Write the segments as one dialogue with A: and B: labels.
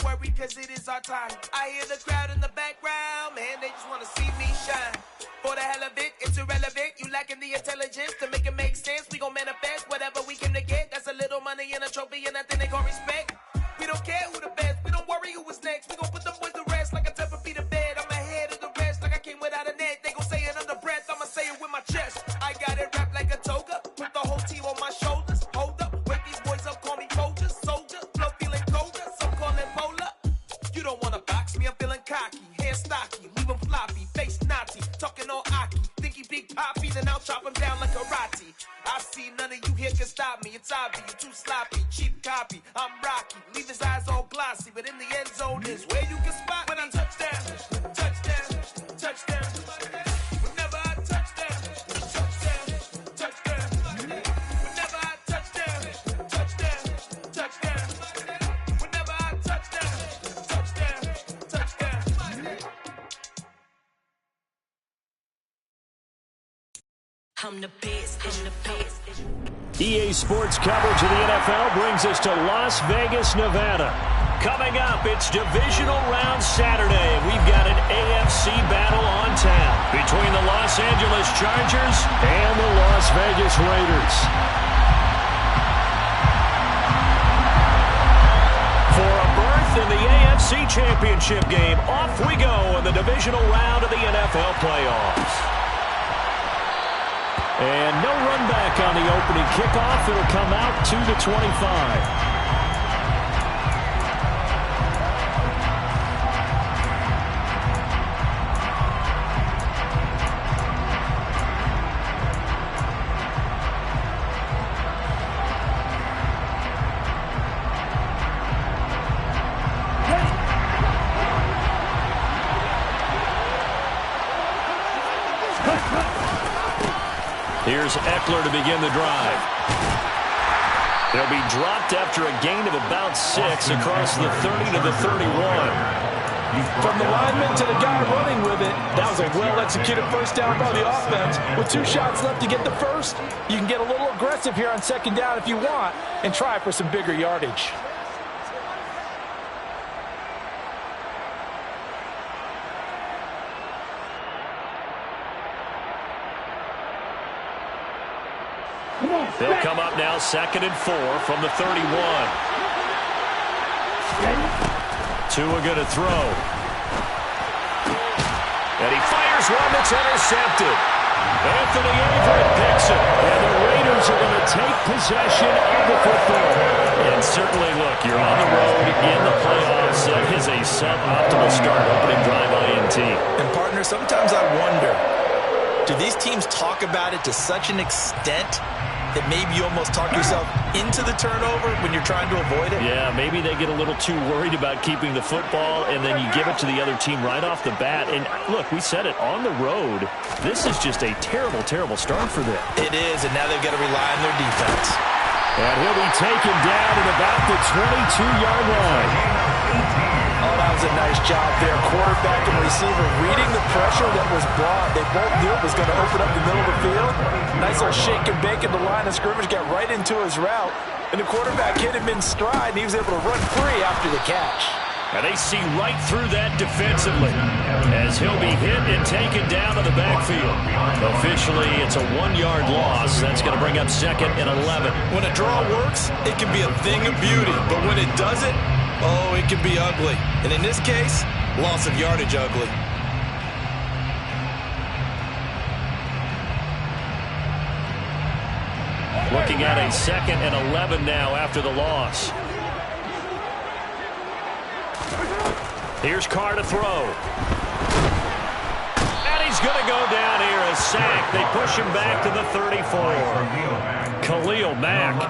A: worry, cause it is our time. I hear the crowd in the background, man, they just wanna see me shine. For the hell of it, it's irrelevant. You lacking the intelligence to make it make sense. We gon' manifest whatever we came to get. That's a little money and a trophy and nothing they call respect. We don't care who the best, we don't worry who was next. We gon' put them boys to rest like a temper feet of bed. I'm ahead of the rest like I came without a net. They gon' say it under breath, I'ma say it with my chest. I got it wrapped like a toga, put the whole team on my shoulders. Hold up, wake these boys up, call me soldier, soldier. Flow feeling colder, some call it polar. You don't wanna box me, I'm feeling cocky. Hair stocky, leave him floppy, face naughty. Talking all aki, think he big poppy, then I'll chop him down like karate. I see none of you here can stop me. It's obvious, you too sloppy, cheap copy. I'm Rocky, leave his eyes all glossy, but in the end zone is where you can spot when I touchdown, touchdown, touchdown. Whenever I touchdown, touchdown, touchdown. Whenever I touchdown, touchdown, touchdown. Whenever I touchdown, touchdown, touchdown.
B: I'm the best, I'm the best.
C: EA Sports coverage of the NFL brings us to Las Vegas, Nevada. Coming up, it's Divisional Round Saturday. We've got an AFC battle on tap between the Los Angeles Chargers and the Las Vegas Raiders. For a berth in the AFC Championship game, off we go in the Divisional Round of the NFL playoffs. And no run back on the opening kickoff. It'll come out to the 25. Here's Eckler to begin the drive. They'll be dropped after a gain of about 6 across the 30 to the 31.
D: From the lineman to the guy running with it, that was a well-executed first down by the offense. With 2 shots left to get the first, you can get a little aggressive here on second down if you want and try for some bigger yardage.
C: They'll come up now 2nd and 4 from the 31. Tua going to throw. And he fires one that's intercepted. Anthony Everett picks it. And the Raiders are going to take possession of the football. And certainly, look, you're on the road in the playoffs. That is a suboptimal start, opening drive INT.
E: And, partner, sometimes I wonder, do these teams talk about it to such an extent that maybe you almost talk yourself into the turnover when you're trying to avoid it?
C: Yeah, maybe they get a little too worried about keeping the football, and then you give it to the other team right off the bat. And, look, we said it, on the road, this is just a terrible, terrible start for them.
E: It is, and now they've got to rely on their defense.
C: And he'll be taken down at about the 22-yard line.
D: Oh, that was a nice job there. Quarterback and receiver reading the pressure that was brought. They both knew it was going to open up the middle of the field. Nice little shake and bake in the line of scrimmage, got right into his route. And the quarterback hit him in stride, and he was able to run free after the catch.
C: And they see right through that defensively as he'll be hit and taken down to the backfield. Officially, it's a 1-yard loss. That's going to bring up 2nd and 11.
E: When a draw works, it can be a thing of beauty. But when it doesn't, oh, it can be ugly. And in this case, loss of yardage ugly.
C: Looking at a 2nd and 11 now after the loss. Here's Carr to throw. And he's going to go down here, a sack. They push him back to the 34. Khalil Mack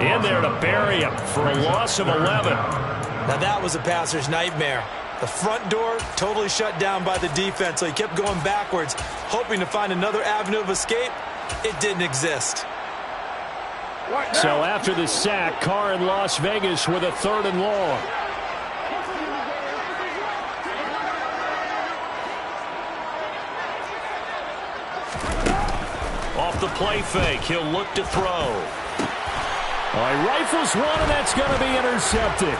C: in there to bury him for a loss of 11.
E: Now that was a passer's nightmare. The front door totally shut down by the defense, so he kept going backwards, hoping to find another avenue of escape. It didn't exist.
C: So after the sack, Carr in Las Vegas with a 3rd and long. Off the play fake, he'll look to throw. All right, rifles one, and that's going to be intercepted.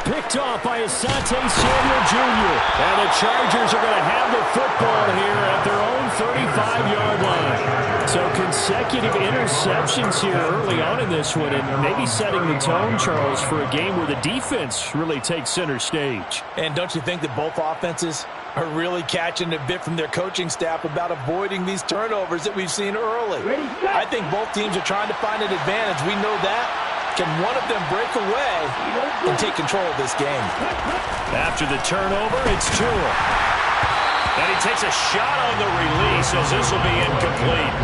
C: Picked off by Asante Samuel Jr. And the Chargers are going to have the football here at their own 35-yard line. So consecutive interceptions here early on in this one, and maybe setting the tone, Charles, for a game where the defense really takes center stage.
D: And don't you think that both offenses are really catching a bit from their coaching staff about avoiding these turnovers that we've seen early? I think both teams are trying to find an advantage. We know that. Can one of them break away and take control of this game?
C: After the turnover, it's Tua. And he takes a shot on the release as this will be incomplete.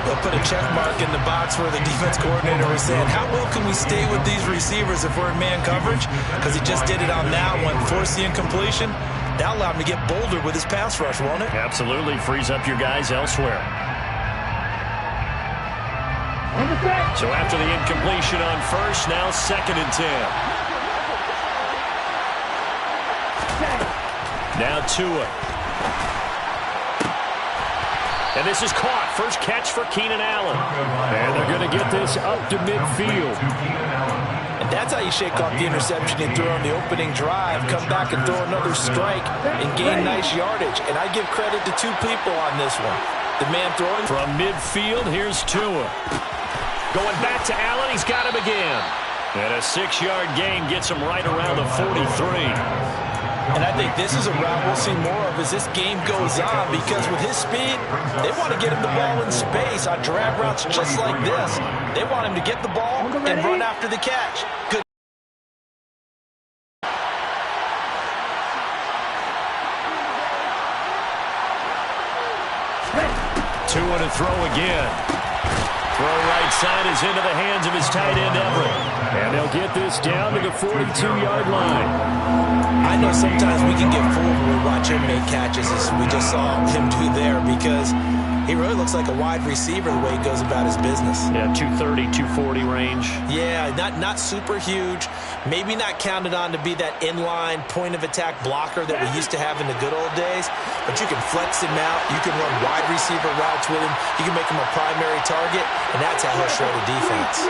D: They'll put a check mark in the box where the defense coordinator was saying, how well can we stay with these receivers if we're in man coverage? Because he just did it on that one, forced the incompletion. That'll allow him to get bolder with his pass rush, won't it?
C: Absolutely. Frees up your guys elsewhere. So after the incompletion on first, now 2nd and 10. Now Tua. And this is caught. First catch for Keenan Allen. And they're going to get this up to midfield.
D: And that's how you shake off the interception you threw on the opening drive. Come back and throw another strike and gain nice yardage. And I give credit to two people on this one. The man throwing
C: from midfield, here's Tua. Going back to Allen, he's got him again. And a 6-yard gain gets him right around the 43.
D: And I think this is a route we'll see more of as this game goes on, because with his speed, they want to get him the ball in space on drag routes just like this. They want him to get the ball and run after the catch. Good.
C: Tua to throw again. Throw right side is into the hands of his tight end, Everett. And they'll get this down to the 42-yard line.
D: I know sometimes we can get fooled when we watch him make catches, as we just saw him do there, because he really looks like a wide receiver the way he goes about his business.
C: Yeah, 230, 240 range.
D: Yeah, not super huge. Maybe not counted on to be that inline point-of-attack blocker that we used to have in the good old days, but you can flex him out. You can run wide receiver routes with him. You can make him a primary target, and that's how he'll shred a defense.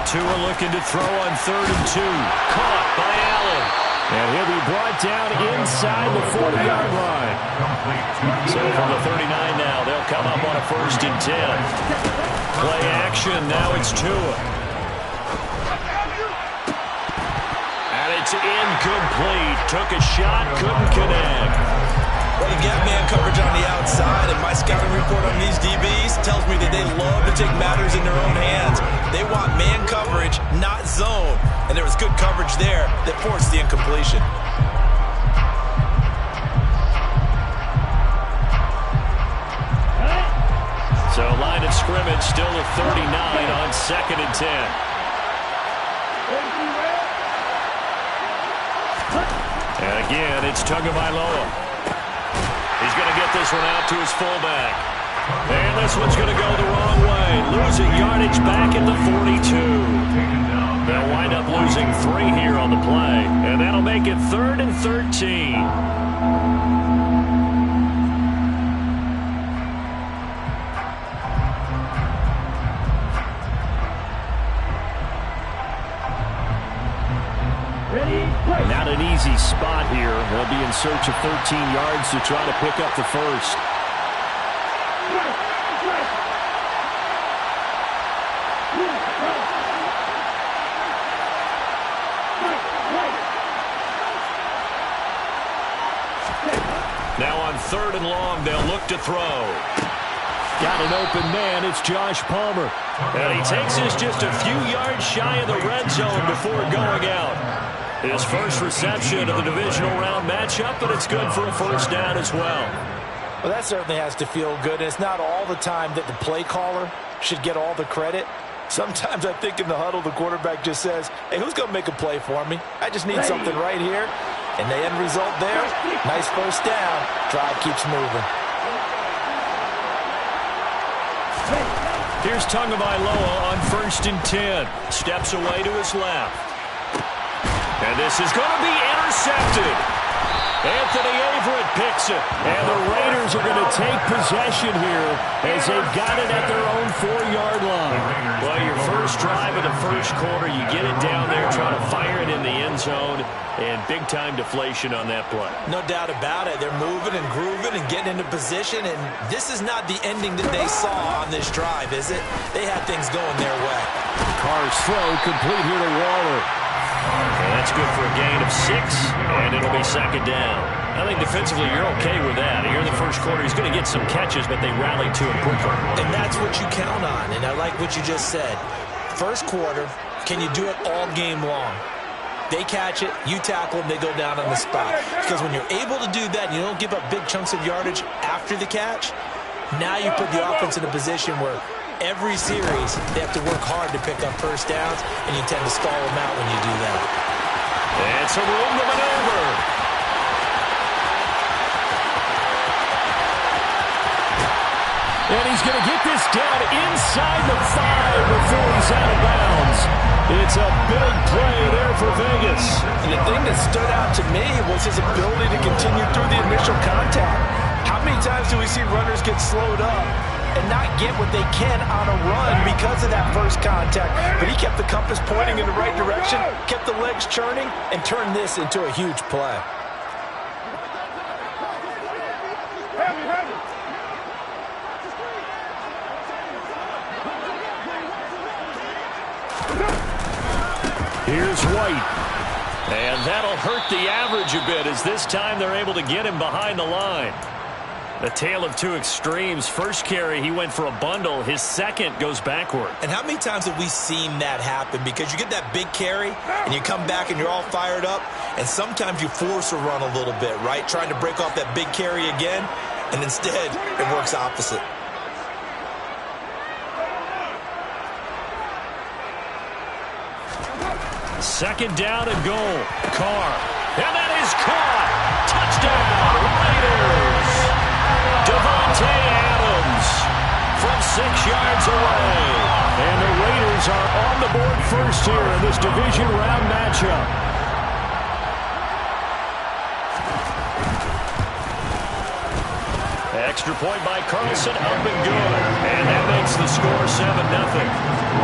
C: Tua looking to throw on 3rd and 2. Caught by Allen. And he'll be brought down inside the 40-yard line. So from the 39 now, they'll come up on a 1st and 10. Play action, now it's Tua. And it's incomplete. Took a shot, couldn't connect.
D: Well, you get man coverage on the outside, and my scouting report on these DBs tells me that they love to take matters in their own hands. They want man coverage, not zone. And there was good coverage there that forced the incompletion.
C: So line of scrimmage still at 39 on 2nd and 10. And again, it's Tagovailoa. He's going to get this one out to his fullback. And this one's going to go the wrong way. Losing yardage back at the 42. They'll wind up losing 3 here on the play. And that'll make it 3rd and 13. Not an easy spot here. They'll be in search of 13 yards to try to pick up the first. Now on 3rd and long, they'll look to throw. Got an open man. It's Josh Palmer. And he takes this just a few yards shy of the red zone before going out. His first reception of the divisional round matchup, but it's good for a 1st down as well.
D: Well, that certainly has to feel good. It's not all the time that the play caller should get all the credit. Sometimes I think in the huddle, the quarterback just says, hey, who's going to make a play for me? I just need something right here. And the end result there, nice 1st down. Drive keeps moving.
C: Here's Tagovailoa on 1st and 10. Steps away to his left. And this is going to be intercepted. Anthony Averett picks it. And the Raiders are going to take possession here as they've got it at their own 4-yard line. Well, your first drive of the first quarter, you get it down there, trying to fire it in the end zone, and big-time deflation on that play.
E: No doubt about it. They're moving and grooving and getting into position, and this is not the ending that they saw on this drive, is it? They had things going their way.
C: Carr's throw complete here to Waller. And that's good for a gain of 6, and it'll be second down. I think defensively you're okay with that. Here in the first quarter, he's going to get some catches, but they rallied to him quickly.
E: And that's what you count on, and I like what you just said. First quarter, can you do it all game long? They catch it, you tackle them, they go down on the spot. Because when you're able to do that and you don't give up big chunks of yardage after the catch, now you put the offense in a position where every series they have to work hard to pick up first downs, and you tend to stall them out when you do that.
C: It's a room to maneuver. And he's going to get this down inside the 5 before he's out of bounds. It's a big play there for Vegas.
D: And the thing that stood out to me was his ability to continue through the initial contact. How many times do we see runners get slowed up and not get what they can on a run because of that first contact? But he kept the compass pointing in the right direction, kept the legs churning, and turned this into a huge play.
C: Here's White. And that'll hurt the average a bit as this time they're able to get him behind the line. The tale of two extremes. First carry, he went for a bundle. His second goes backward.
E: And how many times have we seen that happen? Because you get that big carry, and you come back and you're all fired up, and sometimes you force a run a little bit, right? Trying to break off that big carry again, and instead it works opposite.
C: Second down and goal. Carr. And that is caught. Touchdown, Raiders. Devontae Adams from 6 yards away. And the Raiders are on the board first here in this division round matchup. Extra point by Carlson, up and good. And that makes the score 7-0.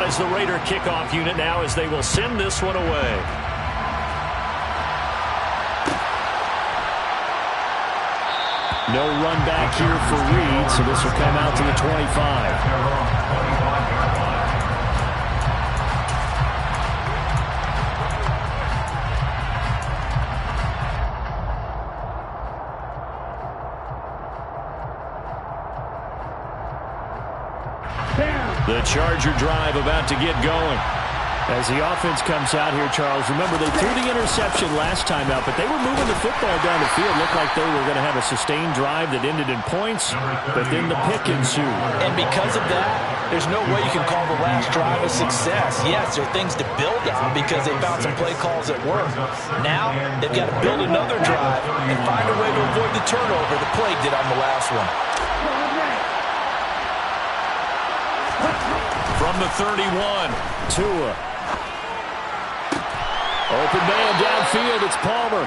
C: As the Raider kickoff unit now as they will send this one away. No run back here for Reed, so this will come out to the 25. The Charger drive about to get going. As the offense comes out here, Charles, remember they threw the interception last time out, but they were moving the football down the field. Looked like they were going to have a sustained drive that ended in points, but then the pick ensued.
E: And because of that, there's no way you can call the last drive a success. Yes, there are things to build on because they found some play calls that work. Now, they've got to build another drive and find a way to avoid the turnover the Plague did on the last one.
C: From the 31, Tua. Open man downfield, it's Palmer.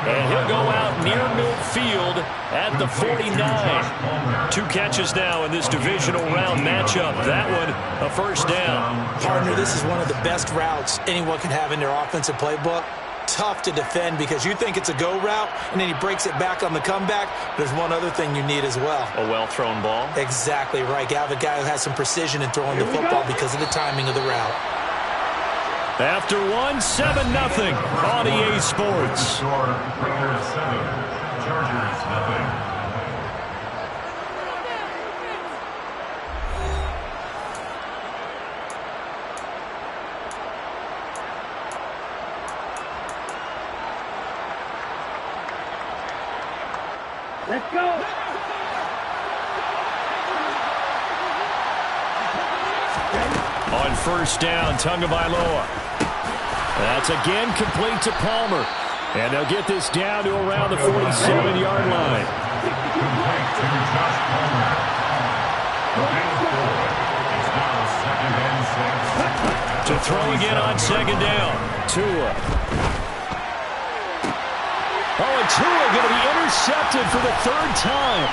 C: And he'll go out near midfield at the 49. 2 catches now in this divisional round matchup. That one, a first down.
E: Partner, this is one of the best routes anyone can have in their offensive playbook. Tough to defend because you think it's a go route, and then he breaks it back on the comeback. There's one other thing you need as well.
C: A well-thrown ball.
E: Exactly right. You have a guy who has some precision in throwing the football because of the timing of the route.
C: After 7-0 on EA Sports.
F: Raiders 7, Chargers nothing.
G: Let's go.
C: On first down, Tagovailoa. That's again complete to Palmer. And they'll get this down to around the 47-yard line. To throw again on second down. Tua. Oh, and Tua going to be intercepted for the third time.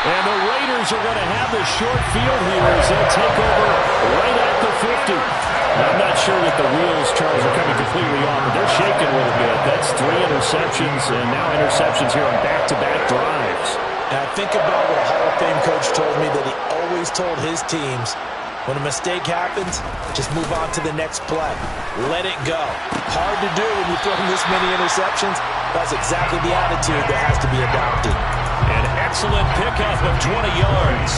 C: And the Raiders are going to have the short field here as they'll take over right at the 50. I'm not sure that the wheels, Charles, are coming completely off, but they're shaking a little bit. That's 3 interceptions, and now interceptions here on back-to-back drives.
E: Now think about what a Hall of Fame coach told me that he always told his teams, when a mistake happens, just move on to the next play. Let it go. Hard to do when you throw this many interceptions. That's exactly the attitude that has to be adopted.
C: An excellent pickup of 20 yards.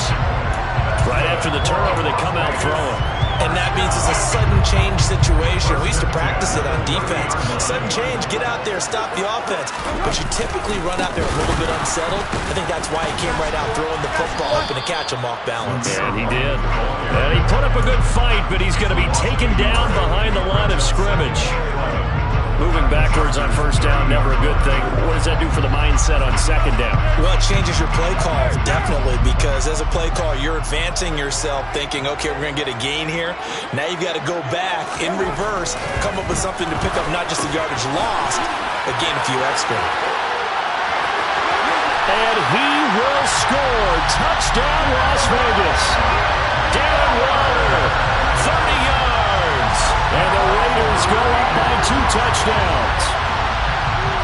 C: Right after the turnover, they come out throwing.
E: And that means it's a sudden change situation. We used to practice it on defense. Sudden change, get out there, stop the offense. But you typically run out there a little bit unsettled. I think that's why he came right out throwing the football, hoping to catch him off balance.
C: And he did. And he put up a good fight, but he's going to be taken down behind the line of scrimmage. Moving backwards on first down, never a good thing. What does that do for the mindset on second down?
E: Well, it changes your play call, definitely, because as a play caller, you're advancing yourself thinking, okay, we're going to get a gain here. Now you've got to go back in reverse, come up with something to pick up not just the yardage lost, but gain a few extra.
C: And he will score. Touchdown, Las Vegas. Darren Waller, 30 yards. And the Raiders go up by 2 touchdowns.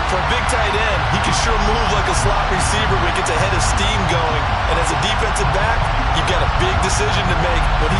D: For a big tight end, he can sure move like a slot receiver when he gets a head of steam going. And as a defensive back, you've got a big decision to make when he's